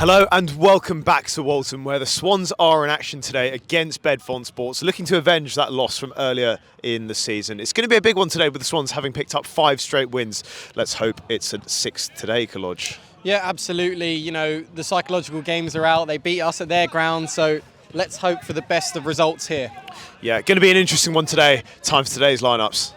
Hello and welcome back to Walton, where the Swans are in action today against Bedfont Sports, looking to avenge that loss from earlier in the season. It's going to be a big one today with the Swans having picked up 5 straight wins. Let's hope it's a 6th today, Kaloj. Yeah, absolutely. You know, the psychological games are out. They beat us at their ground, so let's hope for the best of results here. Yeah, going to be an interesting one today. Time for today's lineups.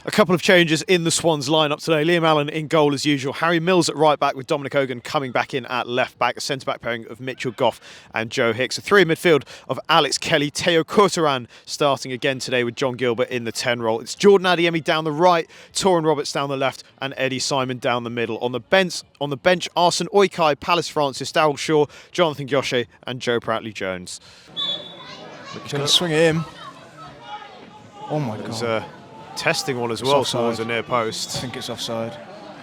A couple of changes in the Swans lineup today. Liam Allen in goal as usual. Harry Mills at right back with Dominic Hogan coming back in at left back. A centre back pairing of Mitchell Goff and Joe Hicks. A 3 in midfield of Alex Kelly. Teo Corteran starting again today with John Gilbert in the 10 role. It's Jordan Adeyemi down the right, Torin Roberts down the left and Eddie Simon down the middle. On the bench, Arsene Oikei, Palace Francis, Darryl Shaw, Jonathan Goshe and Joe Pratley-Jones. He's going to swing it in. Oh my God. Testing one as well towards a near post. I think it's offside.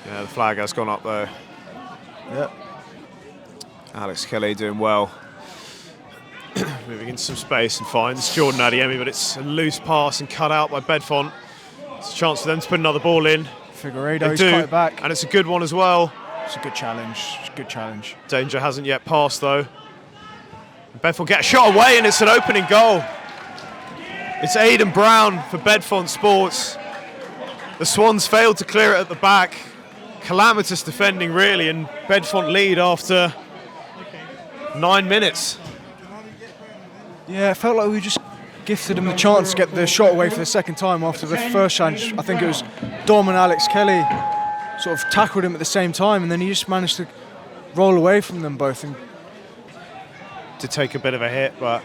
Yeah, the flag has gone up though. Yep. Alex Kelly doing well. Moving into some space and finds Jordan Adeyemi, but it's a loose pass and cut out by Bedfont. It's a chance for them to put another ball in. Figueiredo's cut it back. And it's a good one as well. It's a good challenge. It's a good challenge. Danger hasn't yet passed though. Bedfont get a shot away and it's an opening goal. It's Aidan Brown for Bedfont Sports. The Swans failed to clear it at the back. Calamitous defending really, and Bedfont lead after 9 minutes. Yeah, it felt like we just gifted him the chance to get the shot away for the second time after the first challenge. I think it was Dom and Alex Kelly sort of tackled him at the same time, and then he just managed to roll away from them both. And to take a bit of a hit, but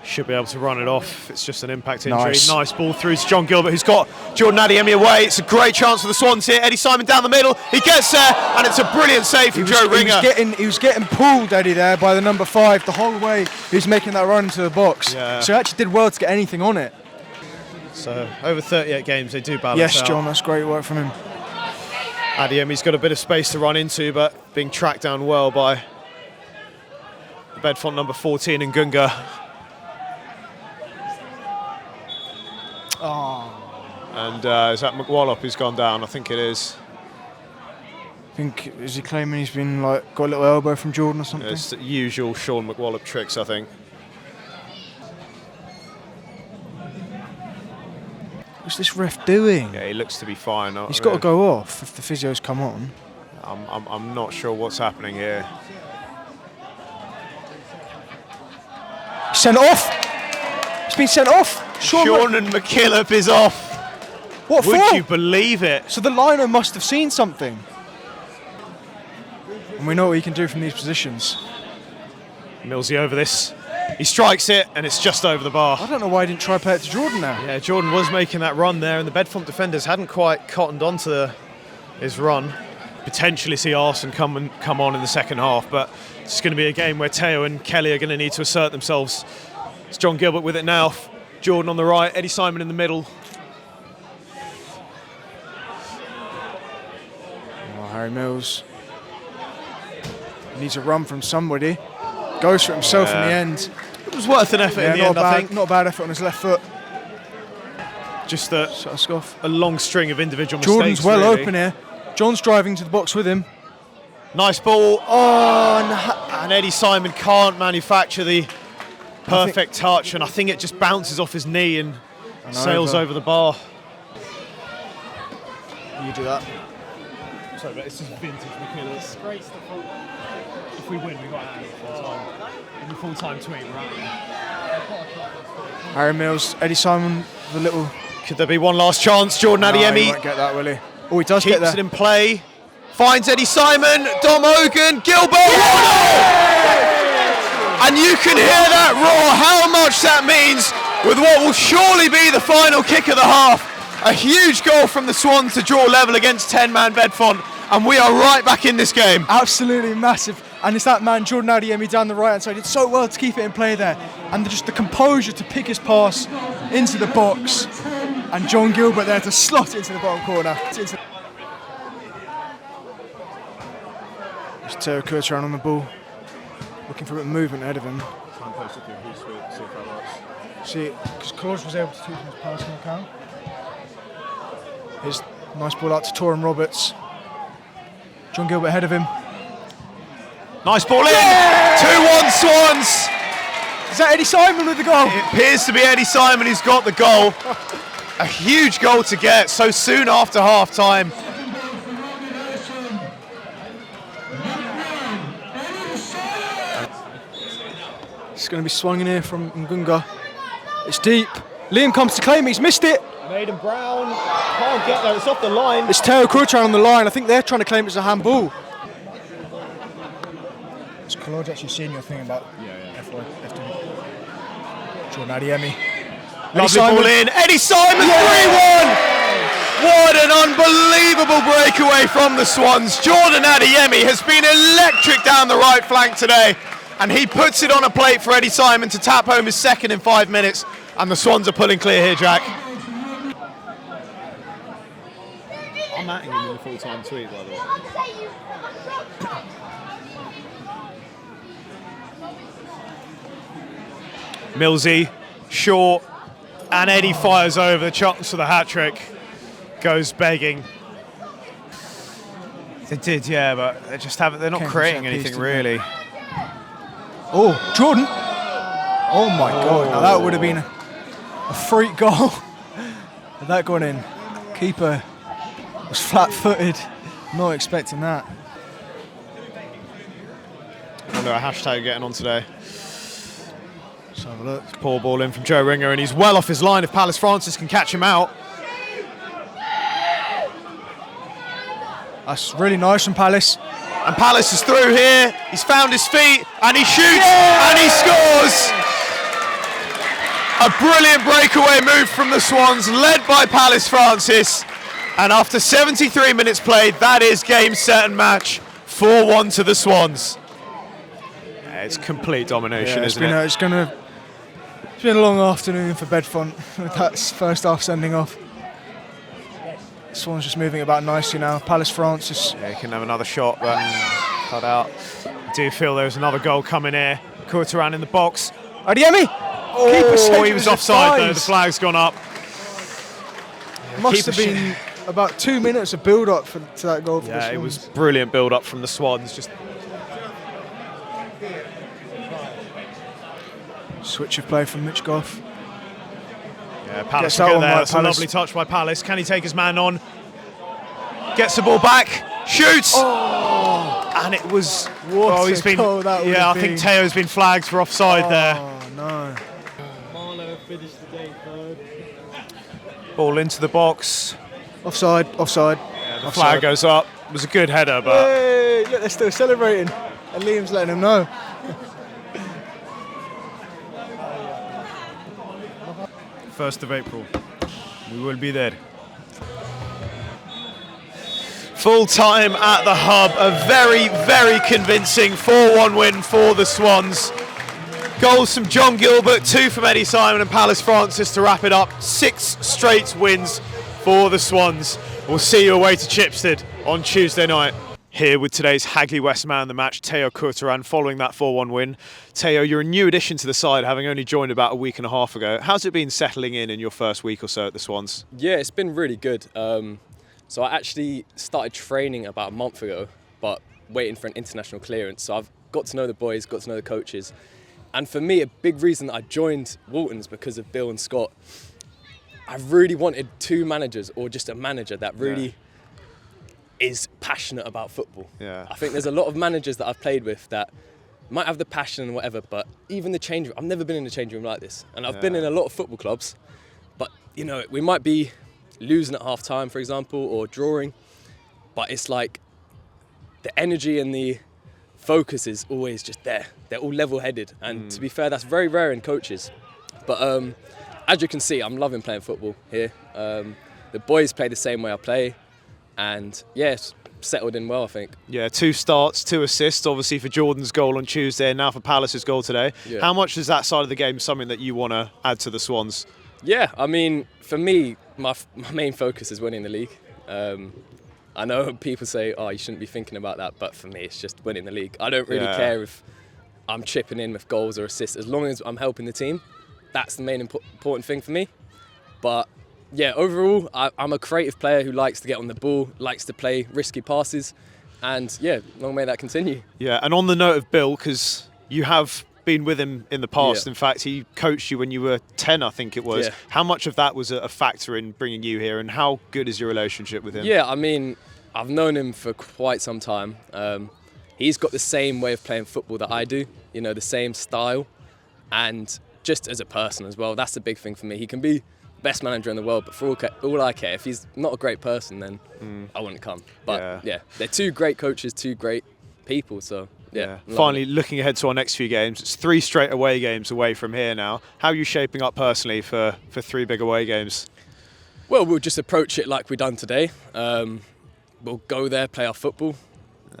should be able to run it off. It's just an impact injury. Nice ball through to John Gilbert, who's got Jordan Adeyemi away. It's a great chance for the Swans here. Eddie Simon down the middle. He gets there, and it's a brilliant save from Joe Ringer. He was getting pulled, Eddie, there by the number 5 the whole way. He was making that run into the box. Yeah. So he actually did well to get anything on it. So over 38 games, they do balance Yes, out. John, that's great work from him. Adeyemi's got a bit of space to run into, but being tracked down well by the Bedfont number 14 and Gunga. And is that McWallop who's gone down? I think it is. I think, is he claiming he's been like got a little elbow from Jordan or something? Yeah, it's the usual Sean McWallop tricks, I think. What's this ref doing? Yeah, he looks to be fine. He's got to go off if the physio's come on. I'm not sure what's happening here. Sent off. It's been sent off. Sean and McKillop is off. What for? Would you believe it? So the liner must have seen something. And we know what he can do from these positions. Millsy over this. He strikes it and it's just over the bar. I don't know why he didn't try play it to Jordan now. Yeah, Jordan was making that run there and the Bedfont defenders hadn't quite cottoned onto his run. Potentially see Arsene come on in the second half, but it's going to be a game where Teo and Kelly are going to need to assert themselves. It's John Gilbert with it now. Jordan on the right, Eddie Simon in the middle. Oh, Harry Mills needs a run from somebody. Goes for himself in the end. It was worth an effort in the end, I think. Not a bad effort on his left foot. Just a long string of individual mistakes. Jordan's well really open here. John's driving to the box with him. Nice ball. Oh, and Eddie Simon can't manufacture the perfect touch, and I think it just bounces off his knee and sails over the bar. You do that. Sorry, but it's just vintage McKillop. It's great stuff. If we win, we got out of full time. In the full-time tweet, we're out. Harry Mills, Eddie Simon, the little. Could there be one last chance? Jordan Adeyemi. He won't get that, will he? Oh, he does get there. Keeps it in play. Finds Eddie Simon. Dom Hogan. Gilbert. And you can hear that roar, how much that means with what will surely be the final kick of the half. A huge goal from the Swans to draw level against 10-man Bedfont, and we are right back in this game. Absolutely massive. And it's that man, Jordan Adeyemi, down the right-hand side. Did so well to keep it in play there. And just the composure to pick his pass into the box. And John Gilbert there to slot it into the bottom corner. There's Teo Corteran on the ball. Looking for a bit of movement ahead of him. See, because Kaloj was able to tweak his passing account. Here's a nice ball out to Torin Roberts. John Gilbert ahead of him. Nice ball in. 2-1 Swans. Is that Eddie Simon with the goal? It appears to be Eddie Simon who's got the goal. A huge goal to get so soon after half time. It's going to be swung in here from Ngunga. It's deep. Liam comes to claim it. He's missed it. Maiden Brown can't get there. It's off the line. It's Teo Kurtran on the line. I think they're trying to claim it's a handball. It's Claude actually seeing your thing about F1. Jordan Adiemi. Lovely ball in. Eddie Simon, 3-1. What an unbelievable breakaway from the Swans. Jordan Adiemi has been electric down the right flank today, and he puts it on a plate for Eddie Simon to tap home his second in 5 minutes, and the Swans are pulling clear here, Jack. I'm atting him in the full-time tweet, by the way. Millsy, short, and Eddie fires over the chance for the hat-trick. Goes begging. They did, yeah, but they're not creating anything really. Oh, Jordan. Oh my God, now that would have been a freak goal. Had that gone in, keeper was flat-footed, not expecting that. I wonder what hashtag getting on today. Let's have a look. Poor ball in from Joe Ringer, and he's well off his line if Palace Francis can catch him out. That's really nice from Palace. And Palace is through here. He's found his feet, and he shoots, and he scores. A brilliant breakaway move from the Swans, led by Palace Francis. And after 73 minutes played, that is game, set, and match. 4-1 to the Swans. Yeah, it's complete domination, isn't it? It's been a long afternoon for Bedfont with that first half sending off. Swans just moving about nicely now. Palace Francis. Yeah, he can have another shot, but cut out. I do feel there's another goal coming here. Courtois in the box. Adiemi! Oh, he was offside though. The flag's gone up. Must have been about 2 minutes of build-up to that goal for the Swans. Yeah, it was brilliant build-up from the Swans. Just switch of play from Mitch Goff. yeah, Palace will get there. That's a lovely touch by Palace. Can he take his man on? Gets the ball back, shoots, and it was. What a goal that would have I think Teo's been flagged for offside there. Oh no! Marlow finished the game third. Ball into the box. Offside. Yeah, the flag goes up. It was a good header, but Hey, look, they're still celebrating, and Liam's letting them know. 1st of April, we will be there. Full time at the Hub, a very, very convincing 4-1 win for the Swans. Goals from John Gilbert, 2 from Eddie Simon and Palace Francis to wrap it up. 6 straight wins for the Swans. We'll see you away to Chipstead on Tuesday night. Here with today's Hagley West man of the match, Teo Courtois, following that 4-1 win. Teo, you're a new addition to the side, having only joined about a week and a half ago. How's it been settling in your first week or so at the Swans? Yeah, it's been really good. So I actually started training about a month ago, but waiting for an international clearance. So I've got to know the boys, got to know the coaches. And for me, a big reason that I joined Walton's because of Bill and Scott. I really wanted 2 managers, or just a manager that really is passionate about football. Yeah. I think there's a lot of managers that I've played with that might have the passion and whatever, but even the change room, I've never been in a change room like this. And I've been in a lot of football clubs, but you know, we might be losing at half time, for example, or drawing, but it's like the energy and the focus is always just there. They're all level-headed, and to be fair, that's very rare in coaches. But as you can see, I'm loving playing football here. The boys play the same way I play, and yeah, it's settled in well, I think. Yeah, 2 starts, 2 assists, obviously for Jordan's goal on Tuesday and now for Palace's goal today. Yeah. How much is that side of the game something that you want to add to the Swans? Yeah, I mean, for me, my main focus is winning the league. I know people say, oh, you shouldn't be thinking about that, but for me, it's just winning the league. I don't really care if I'm chipping in with goals or assists. As long as I'm helping the team, that's the main important thing for me. But yeah, overall, I'm a creative player who likes to get on the ball, likes to play risky passes, and yeah, long may that continue. Yeah, and on the note of Bill, because you have been with him in the past. Yeah. In fact, he coached you when you were 10, I think it was. Yeah. How much of that was a factor in bringing you here, and how good is your relationship with him? Yeah, I mean, I've known him for quite some time. He's got the same way of playing football that I do, you know, the same style, and just as a person as well. That's the big thing for me. He can be best manager in the world, but for all I care, if he's not a great person, then I wouldn't come. But yeah, they're two great coaches, two great people, so yeah. Finally, looking ahead to our next few games, it's 3 straight away games away from here now. How are you shaping up personally for 3 big away games? Well, we'll just approach it like we've done today. We'll go there, play our football.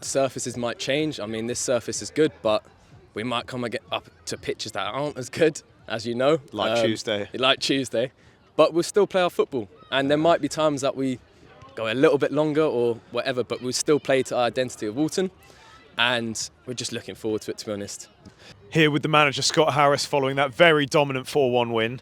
Surfaces might change. I mean, this surface is good, but we might come and get up to pitches that aren't as good, as you know. Like Tuesday. Like Tuesday. But we'll still play our football. And there might be times that we go a little bit longer or whatever, but we'll still play to our identity of Walton. And we're just looking forward to it, to be honest. Here with the manager, Scott Harris, following that very dominant 4-1 win.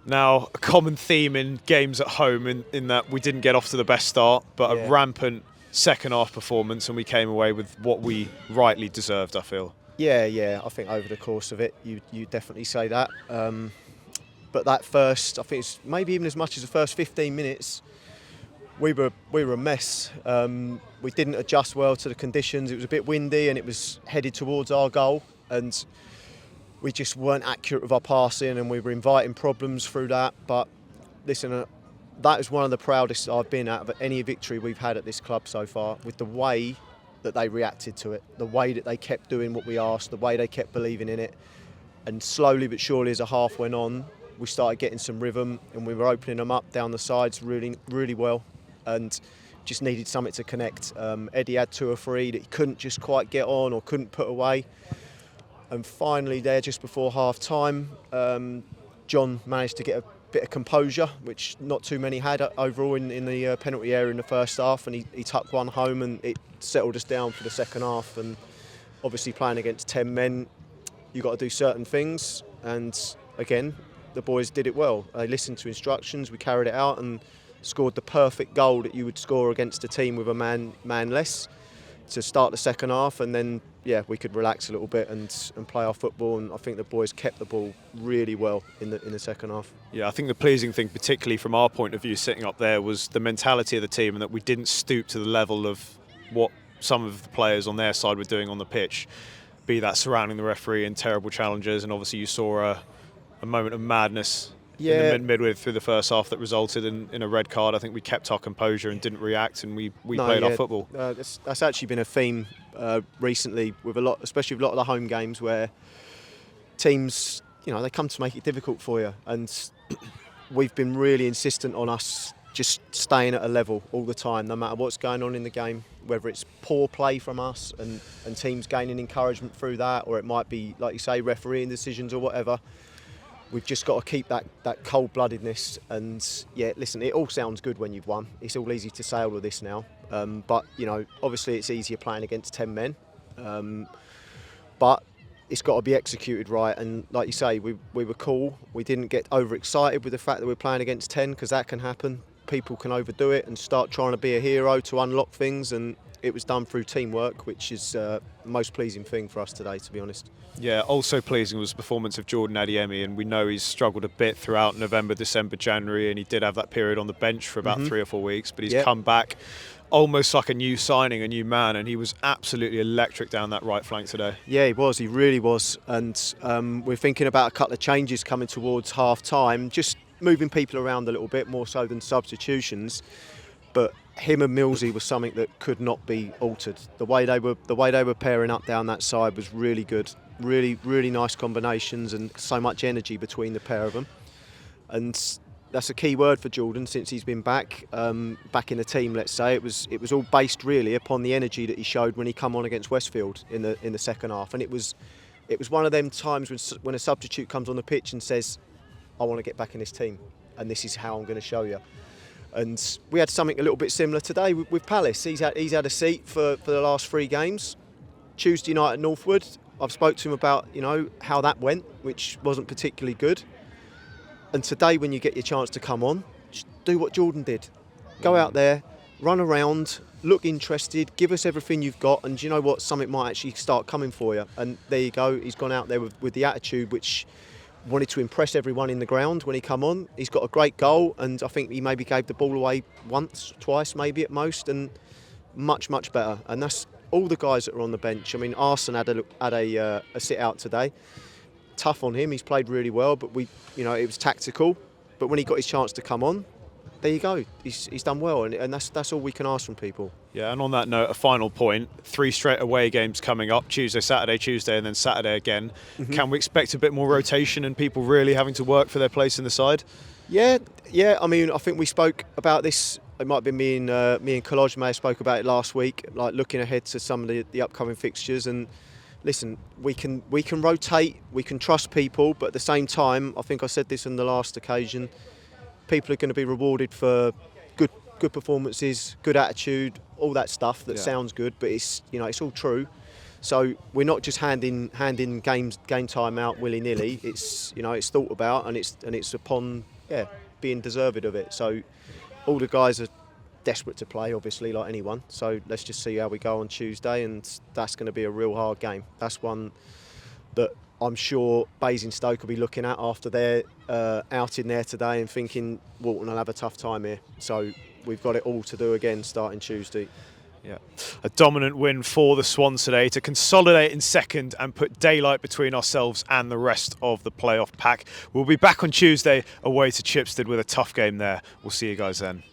Now, a common theme in games at home in that we didn't get off to the best start, but a rampant second half performance, and we came away with what we rightly deserved, I feel. Yeah, I think over the course of it, you definitely say that. But that first, I think it's maybe even as much as the first 15 minutes, we were a mess. We didn't adjust well to the conditions. It was a bit windy and it was headed towards our goal, and we just weren't accurate with our passing, and we were inviting problems through that. But listen, that is one of the proudest I've been at of any victory we've had at this club so far, with the way that they reacted to it, the way that they kept doing what we asked, the way they kept believing in it. And slowly but surely, as a half went on, we started getting some rhythm, and we were opening them up down the sides really, really well, and just needed something to connect. Eddie had 2 or 3 that he couldn't just quite get on or couldn't put away. And finally there, just before half time, John managed to get a bit of composure, which not too many had overall in the penalty area in the first half, and he tucked one home, and it settled us down for the second half. And obviously playing against 10 men, you've got to do certain things, and again, the boys did it well. They listened to instructions, we carried it out and scored the perfect goal that you would score against a team with a man less to start the second half, and then we could relax a little bit and play our football, and I think the boys kept the ball really well in the second half. Yeah, I think the pleasing thing, particularly from our point of view sitting up there, was the mentality of the team, and that we didn't stoop to the level of what some of the players on their side were doing on the pitch, be that surrounding the referee and terrible challenges. And obviously you saw a moment of madness in the midway through the first half that resulted in a red card. I think we kept our composure and didn't react, and we played our football. That's actually been a theme recently with especially with a lot of the home games, where teams, they come to make it difficult for you, and we've been really insistent on us just staying at a level all the time, no matter what's going on in the game, whether it's poor play from us and teams gaining encouragement through that, or it might be, like you say, refereeing decisions or whatever. We've just got to keep that cold-bloodedness. And listen, it all sounds good when you've won. It's all easy to say all of this now. But, obviously it's easier playing against 10 men. But it's got to be executed right. And like you say, we were cool. We didn't get overexcited with the fact that we're playing against 10, because that can happen. People can overdo it and start trying to be a hero to unlock things. And it was done through teamwork, which is the most pleasing thing for us today, to be honest. Yeah, also pleasing was the performance of Jordan Adiemi, and we know he's struggled a bit throughout November, December, January, and he did have that period on the bench for about 3 or 4 weeks, but he's come back almost like a new signing, a new man, and he was absolutely electric down that right flank today. Yeah, he was. He really was. And we're thinking about a couple of changes coming towards half-time, just moving people around a little bit, more so than substitutions. But him and Millsy was something that could not be altered. The way they were pairing up down that side was really good. Really, really nice combinations, and so much energy between the pair of them. And that's a key word for Jordan since he's been back in the team. Let's say it was all based really upon the energy that he showed when he come on against Westfield in the second half. And it was one of them times when a substitute comes on the pitch and says, "I want to get back in this team, and this is how I'm going to show you." And we had something a little bit similar today with Palace. He's had a seat for the last 3 games. Tuesday night at Northwood, I've spoke to him about how that went, which wasn't particularly good. And today, when you get your chance to come on, just do what Jordan did. Go out there, run around, look interested, give us everything you've got, and do you know what? Something might actually start coming for you. And there you go. He's gone out there with the attitude which wanted to impress everyone in the ground when he come on. He's got a great goal, and I think he maybe gave the ball away once, twice, maybe at most, and much better. And that's all the guys that are on the bench. I mean, Arsene had a sit out today. Tough on him. He's played really well, but it was tactical. But when he got his chance to come on, there you go. He's done well, and that's all we can ask from people. Yeah, and on that note, a final point: 3 straight away games coming up: Tuesday, Tuesday, and then Saturday again. Mm-hmm. Can we expect a bit more rotation and people really having to work for their place in the side? Yeah. I mean, I think we spoke about this. It might have been me and Collage may have spoke about it last week, like looking ahead to some of the upcoming fixtures. And listen, we can rotate, we can trust people, but at the same time, I think I said this on the last occasion, people are going to be rewarded for good performances, good attitude, all that stuff that sounds good, but it's all true. So we're not just handing game time out willy-nilly. It's it's thought about, and it's upon being deserved of it. So all the guys are desperate to play, obviously, like anyone. So let's just see how we go on Tuesday, and that's going to be a real hard game. That's one that I'm sure Basingstoke will be looking at after their outing there today and thinking Walton will have a tough time here. So we've got it all to do again starting Tuesday. Yeah, a dominant win for the Swans today to consolidate in second and put daylight between ourselves and the rest of the playoff pack. We'll be back on Tuesday away to Chipstead with a tough game there. We'll see you guys then.